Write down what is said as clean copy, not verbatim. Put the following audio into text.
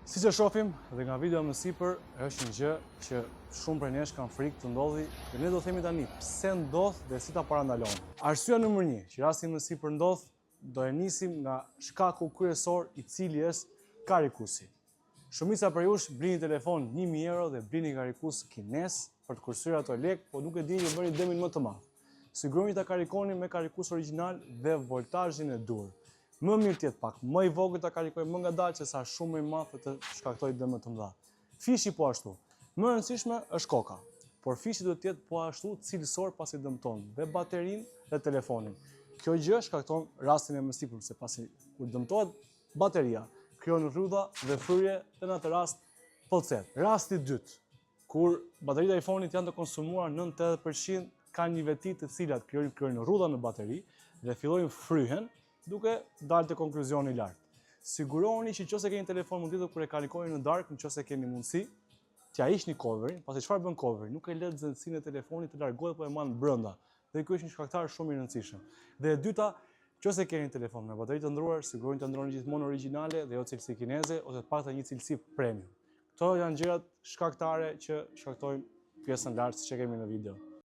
Si që shohim dhe nga video më sipër, është një gjë që shumë prej nesh kanë frikë të ndodhi dhe ne do themi tani pse ndodh dhe si ta parandalojmë. Arsyeja nr. 1 që rasti më sipër ndodh, do e nisim nga shkaku kryesor i cili është karikusi. Shumica prej jush blini telefon 1000 euro dhe blini karikus kines për të kursyer ato lek, po nuk e dini që bëni dëmin më të madh. Siguroni ta karikoni me karikus origjinal dhe voltazhin e dur. Më mirë tjetë pak, më i vogël ta karikoj më ngadalë që sa shumë më i madh të shkaktoj dëm më të mëdha. Fishi po ashtu. Më e rëndësishme është koka, por fishi duhet të jetë po ashtu cilësor pasi dëmton dhe baterinë dhe telefonin. Kjo gjë shkakton rastin e më sipër, se pasi kur dëmtohet bateria, krijon rrudha dhe fryrje dhe në atë rast potset. Rasti i dytë, kur bateritë e iPhone-it janë të konsumuara në 80%, kanë një veti të cilat krijojnë rrudha në bateri dhe fillojnë fryhen, duke dalë të konkluzioni i lartë. Siguroni që nëse keni telefon mund të kur e karikoni në darkë, nëse keni mundësi, t'ja hiqni coverin, pasi çfarë bën coveri? Nuk e lë nxehtësinë e telefonit të largohet, po e marr brenda. Dhe ky është një shkaktar shumë i rëndësishëm. Dhe e dyta, nëse keni telefon me bateri të ndruar, siguroni të ndroni gjithmonë origjinale dhe jo cilësi kineze ose të paktën një cilësi premium. Këto janë gjërat shkaktare që shkaktojnë pjesën lart siç e kemi në video.